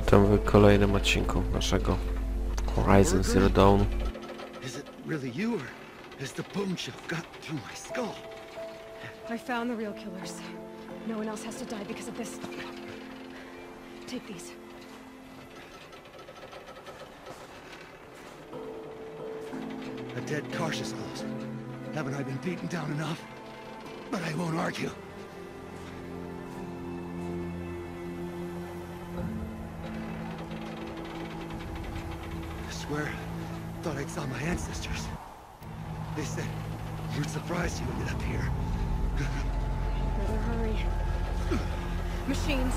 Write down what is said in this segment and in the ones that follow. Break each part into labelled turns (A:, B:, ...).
A: Witam w kolejnym odcinku naszego Horizon Zero Dawn.
B: Is it really you, or has the bone shell got through my skull?
C: I found the real killers. No one else has to die because of this. Take these.
B: A dead cautious close. Haven't I been beaten down enough? But I won't argue. I swear, thought I saw my ancestors. They said, you're surprised you ended up here.
C: Better hurry. Machines.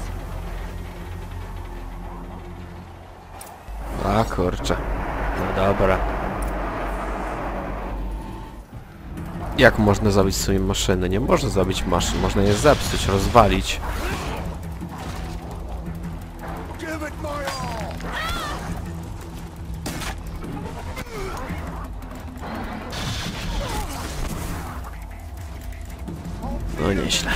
A: A kurczę. No dobra. Jak można zabić sobie maszyny? Nie można zabić maszyn. Można je zepsuć, rozwalić. No nieźle.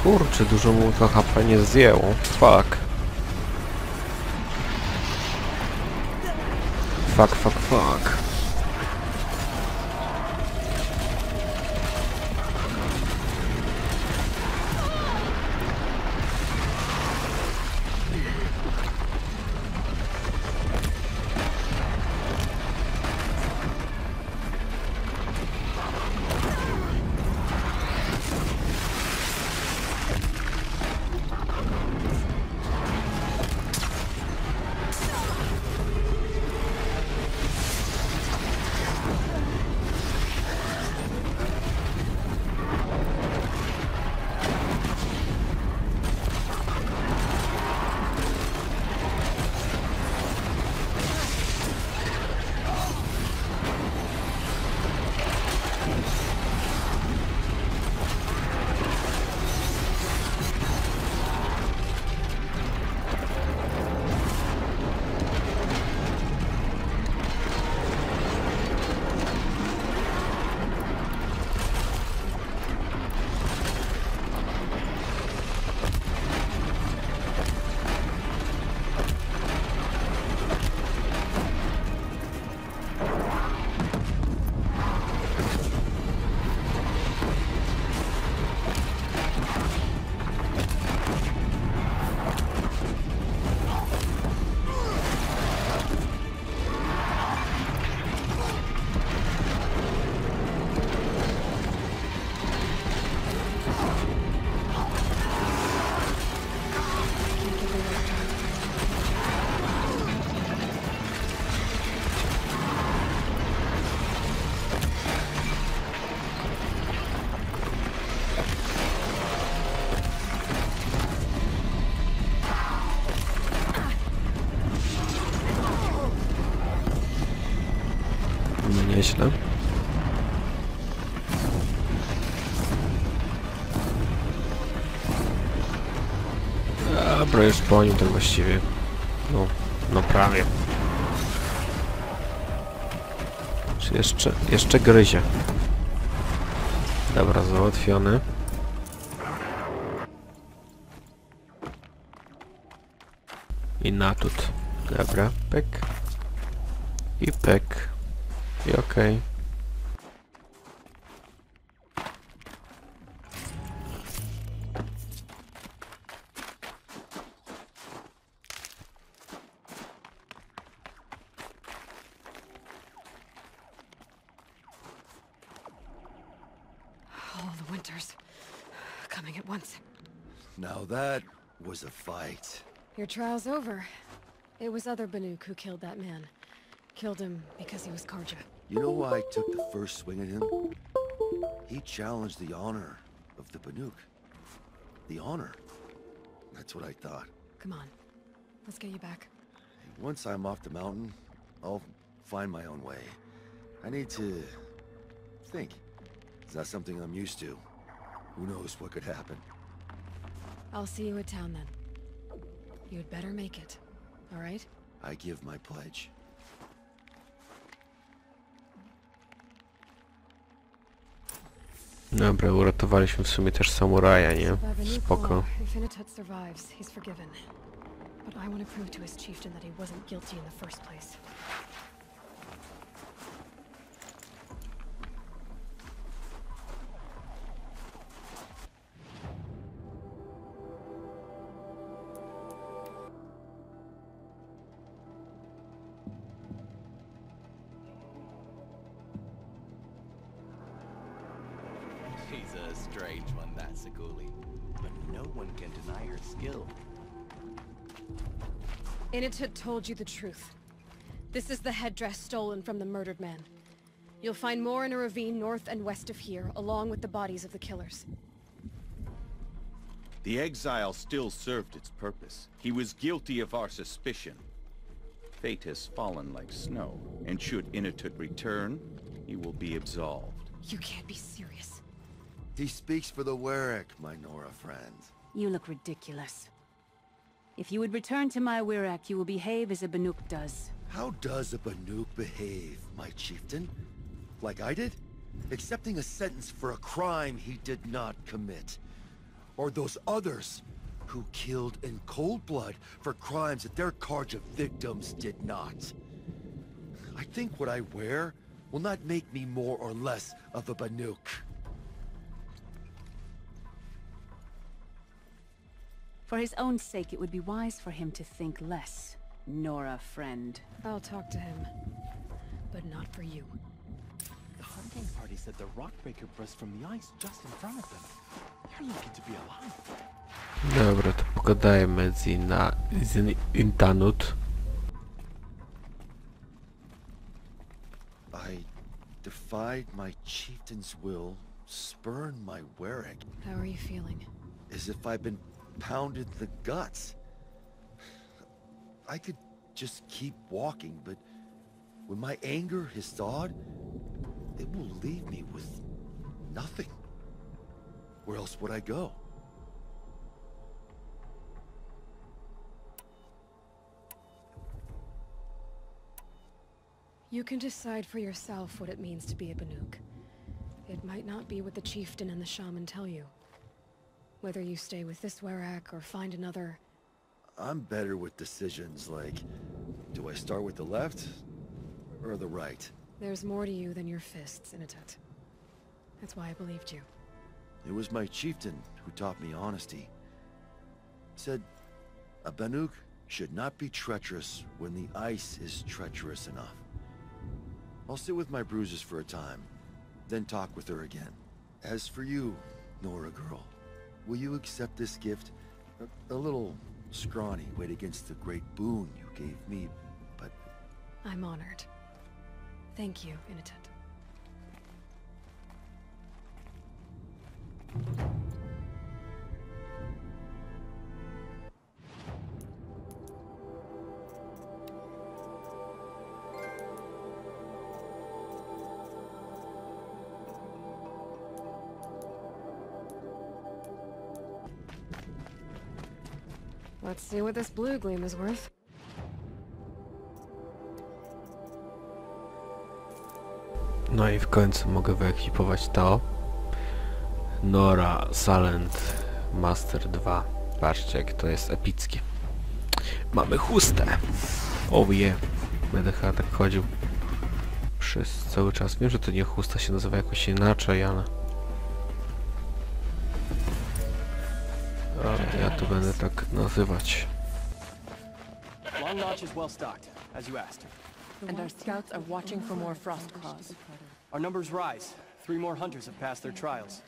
A: Kurczę, dużo mu to HP nie zdjęło. Fuck. Fuck. Nieźle. Dobra, już po nim tak właściwie. No prawie. Czy jeszcze gryzie. Dobra, załatwiony. I natut. Dobra, pyk. I pyk. I okej.
C: All the winters coming at once.
B: Now that was a fight.
C: Your trial's over. It was other Banuk who killed that man. Killed him because he was Karja.
B: You know why I took the first swing at him? He challenged the honor of the Banuk. The honor. That's what I thought.
C: Come on. Let's get you back.
B: Once I'm off the mountain, I'll find my own way. I need to think. It's not something I'm used to. Who knows what could happen?
C: I'll see you at town then. You'd better make it. All right?
B: I give my pledge.
A: Dobra, uratowaliśmy w sumie też samuraja, nie? Spoko.
C: If Inatut survives, he's forgiven. But I want to prove to his chieftain that he wasn't guilty in the first place.
D: She's a strange one, that Saguli. But no one can deny her skill.
C: Inatut told you the truth. This is the headdress stolen from the murdered man. You'll find more in a ravine north and west of here, along with the bodies of the killers.
E: The exile still served its purpose. He was guilty of our suspicion. Fate has fallen like snow, and should Inatut return, he will be absolved.
C: You can't be serious.
B: He speaks for the Warwick, my Nora friend.
F: You look ridiculous. If you would return to my Wirak, you will behave as a Banuk does.
B: How does a Banuk behave, my chieftain? Like I did? Accepting a sentence for a crime he did not commit. Or those others who killed in cold blood for crimes that their Karja victims did not. I think what I wear will not make me more or less of a Banuk.
F: For his own sake, it would be wise for him to think less, Nora friend.
C: I'll talk to him. But not for you.
D: The hunting party said the rockbreaker burst from the ice just in front of them. They're lucky to be alive.
A: Dobra, to pogadajmy z Intanut.
B: I defied my chieftain's will, spurned my Warwick,
C: How are you feeling?
B: as if I've been pounded in the guts. I could just keep walking, but when my anger has thawed, it will leave me with nothing. Where else would I go?
C: You can decide for yourself what it means to be a Banuk. It might not be what the chieftain and the shaman tell you. Whether you stay with this Warwick or find another...
B: I'm better with decisions like, do I start with the left or the right?
C: There's more to you than your fists, Inatut. That's why I believed you.
B: It was my chieftain who taught me honesty. Said, a Banuk should not be treacherous when the ice is treacherous enough. I'll sit with my bruises for a time, then talk with her again. As for you, Nora girl, will you accept this gift? A little scrawny weight against the great boon you gave me, but...
C: I'm honored. Thank you, Inatut. Let's see what this blue gleam is worth.
A: No i w końcu mogę wyekwipować to. Nora Silent Master 2. Patrzcie, jak to jest epickie. Mamy chustę. Oh yeah. Będę chyba tak chodził przez cały czas. Wiem, że to nie chusta, się nazywa jakoś inaczej, ale... ja to będę tak nazywać.
G: Long Notch is well stocked, as you asked.
H: And our scouts are watching for more frost claws.
G: Our numbers rise. 3 more hunters have passed their trials.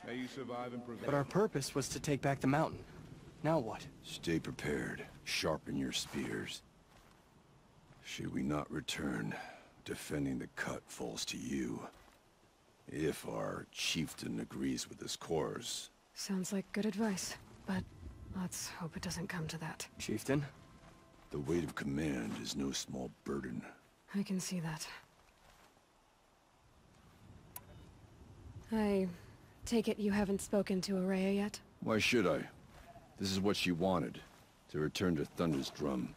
I: May you survive and prevail.
G: But our purpose was to take back the mountain. Now what?
B: Stay prepared. Sharpen your spears. Should we not return, defending the cut falls to you. If our chieftain agrees with his course.
C: Sounds like good advice, but let's hope it doesn't come to that.
G: Chieftain?
B: The weight of command is no small burden.
C: I can see that. I take it you haven't spoken to Araya yet?
B: Why should I? This is what she wanted, to return to Thunder's drum.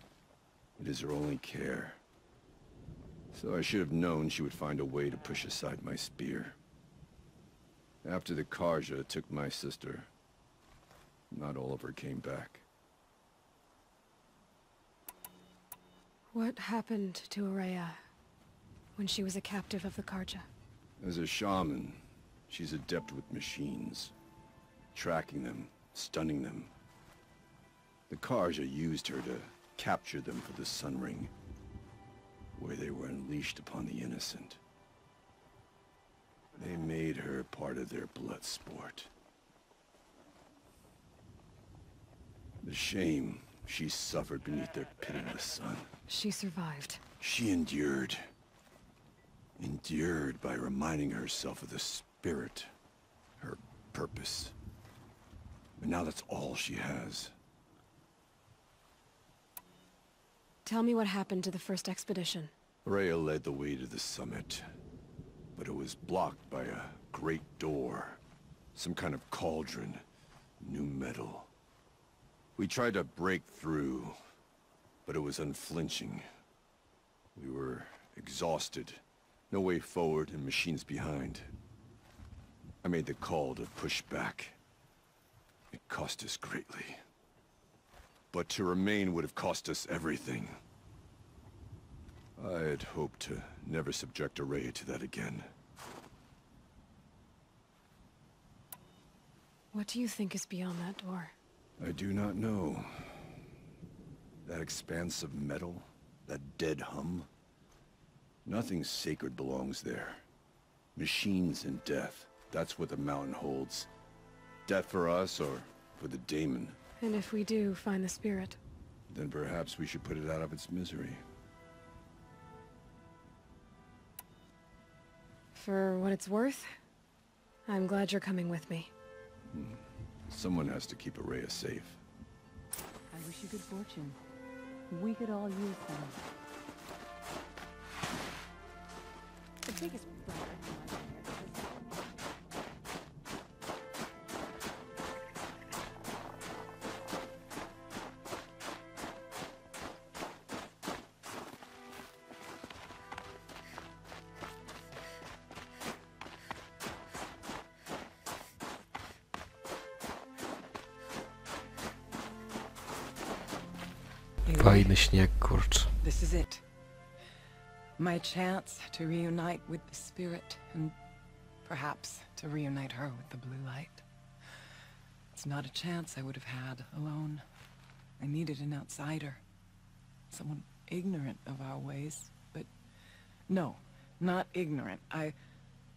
B: It is her only care. So I should have known she would find a way to push aside my spear. After the Karja took my sister, not all of her came back.
C: What happened to Araya when she was a captive of the Karja?
B: As a shaman, she's adept with machines. Tracking them, stunning them. The Karja used her to capture them for the Sun Ring, where they were unleashed upon the innocent. They made her part of their blood sport. The shame she suffered beneath their pitiless sun.
C: She survived.
B: She endured. Endured by reminding herself of the spirit, her purpose. And now that's all she has.
C: Tell me what happened to the first expedition.
B: Rhea led the way to the summit, but it was blocked by a great door. Some kind of cauldron, new metal. We tried to break through, but it was unflinching. We were exhausted, no way forward and machines behind. I made the call to push back. It cost us greatly. But to remain would have cost us everything. I had hoped to never subject Araya to that again.
C: What do you think is beyond that door?
B: I do not know. That expanse of metal, that dead hum. Nothing sacred belongs there. Machines and death, that's what the mountain holds. Death for us or for the daemon.
C: And if we do find the spirit?
B: Then perhaps we should put it out of its misery.
C: For what it's worth, I'm glad you're coming with me.
B: Someone has to keep Araya safe.
F: I wish you good fortune. We could all use them. The biggest
A: Fajny śnieg, kurcz.
H: This is it. My chance to reunite with the spirit, and perhaps to reunite her with the blue light. It's not a chance I would have had alone. I needed an outsider. Someone ignorant of our ways, but no, not ignorant.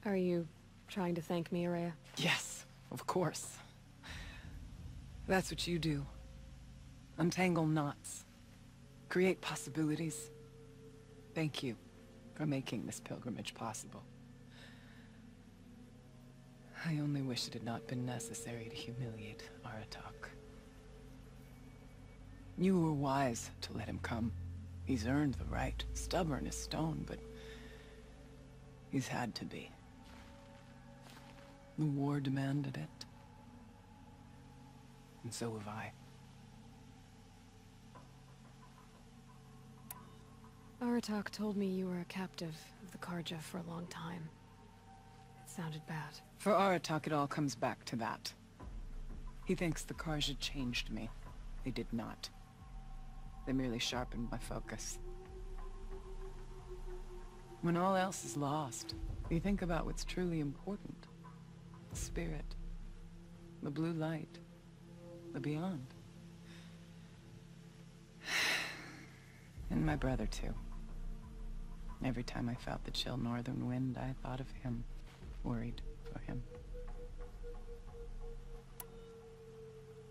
C: Are you trying to thank me, Araya?
H: Yes, of course. That's what you do. Untangle knots. Create possibilities. Thank you for making this pilgrimage possible. I only wish it had not been necessary to humiliate Aratak. You were wise to let him come. He's earned the right. Stubborn as stone, but he's had to be. The war demanded it. And so have I.
C: Aratak told me you were a captive of the Karja for a long time. It sounded bad.
H: For Aratak, it all comes back to that. He thinks the Karja changed me. They did not. They merely sharpened my focus. When all else is lost, you think about what's truly important. The spirit. The blue light. The beyond. And my brother, too. Every time I felt the chill northern wind, I thought of him. Worried for him.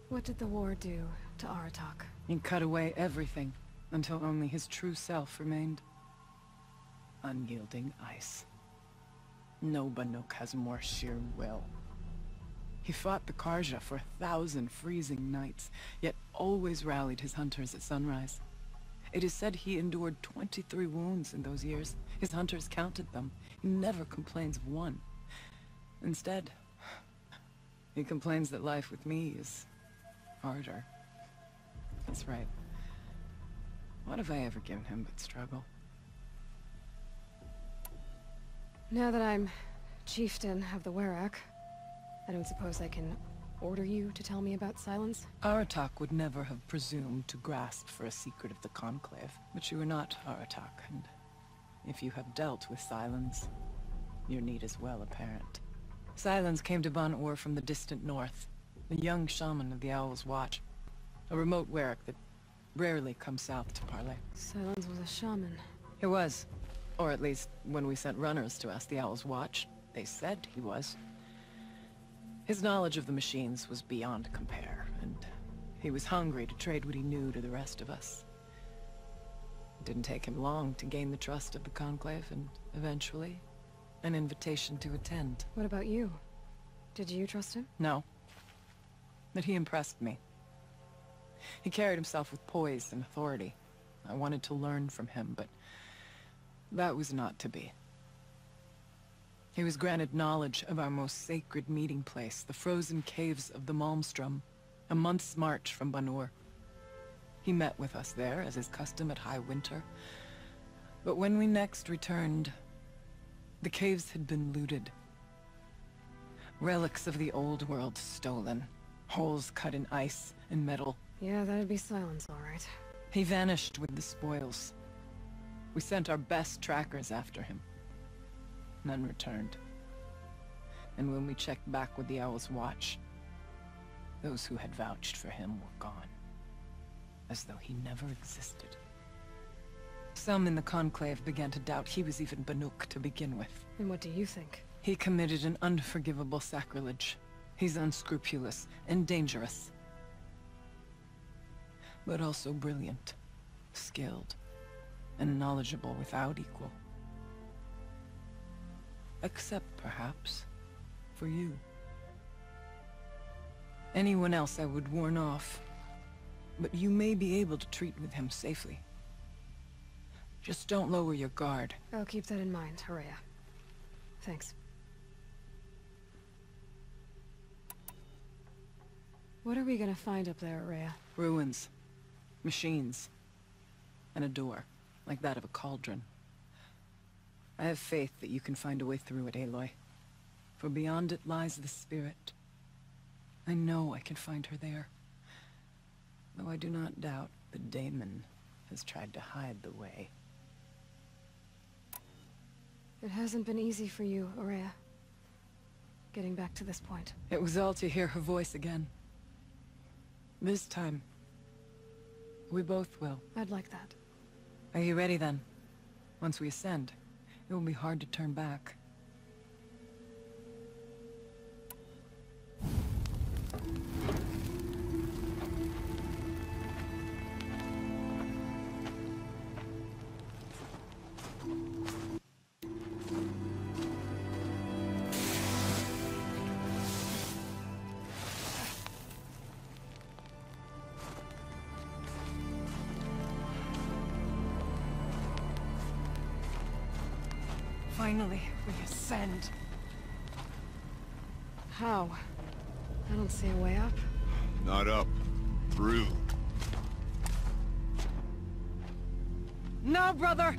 C: What did the war do to Aratak?
H: He cut away everything, until only his true self remained. Unyielding ice. No Banuk has more sheer will. He fought the Karja for 1,000 freezing nights, yet always rallied his hunters at sunrise. It is said he endured 23 wounds in those years. His hunters counted them. He never complains of one. Instead, he complains that life with me is harder. That's right. What have I ever given him but struggle?
C: Now that I'm chieftain of the Werak, I don't suppose I can order you to tell me about Silence?
H: Aratak would never have presumed to grasp for a secret of the Conclave. But you are not Aratak, and if you have dealt with Silence, your need is well apparent. Silence came to Ban-Ur from the distant north, a young shaman of the Owl's Watch, a remote Werak that rarely comes south to parley.
C: Silence was a shaman.
H: He was. Or at least, when we sent runners to ask the Owl's Watch, they said he was. His knowledge of the machines was beyond compare, and he was hungry to trade what he knew to the rest of us. It didn't take him long to gain the trust of the Conclave, and eventually, an invitation to attend.
C: What about you? Did you trust him?
H: No. But he impressed me. He carried himself with poise and authority. I wanted to learn from him, but that was not to be. He was granted knowledge of our most sacred meeting place, the frozen caves of the Malmstrom, a month's march from Ban-Ur. He met with us there, as is custom at high winter. But when we next returned, the caves had been looted. Relics of the old world stolen. Holes cut in ice and metal.
C: Yeah, that'd be Silence, all right.
H: He vanished with the spoils. We sent our best trackers after him. None returned. And when we checked back with the Owl's Watch, those who had vouched for him were gone. As though he never existed. Some in the Conclave began to doubt he was even Banuk to begin with.
C: And what do you think?
H: He committed an unforgivable sacrilege. He's unscrupulous and dangerous. But also brilliant, skilled, and knowledgeable without equal. Except, perhaps, for you. Anyone else I would warn off, but you may be able to treat with him safely. Just don't lower your guard.
C: I'll keep that in mind, Horea. Thanks. What are we gonna find up there, Horea?
H: Ruins. Machines. And a door, like that of a cauldron. I have faith that you can find a way through it, Aloy. For beyond it lies the spirit. I know I can find her there. Though I do not doubt the daemon has tried to hide the way.
C: It hasn't been easy for you, Horea. Getting back to this point.
H: It was all to hear her voice again. This time, we both will.
C: I'd like that.
H: Are you ready then? Once we ascend, it will be hard to turn back. Finally, we ascend.
C: How? I don't see a way up.
I: Not up. Through.
H: No, brother!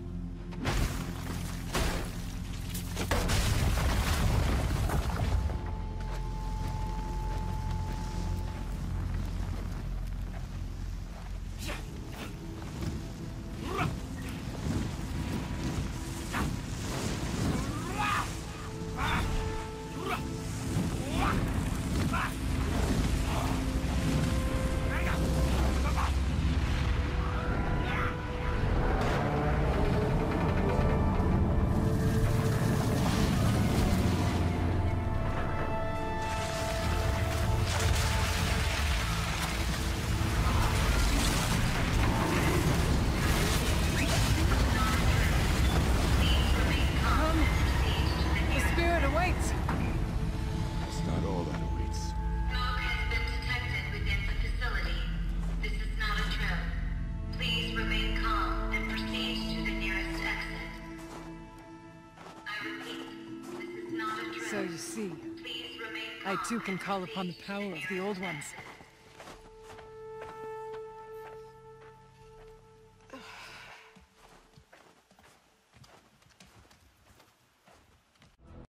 H: awaits.
I: It's not all that awaits.
J: Smoke has been detected within the facility. This is not a drill. Please remain calm and proceed to the nearest exit. I repeat, this is not a drill.
H: So you see,
J: Please remain
H: I
J: calm
H: too can
J: and
H: call upon the
J: proceed to
H: power of the
J: nearest
H: Old Ones
J: exit.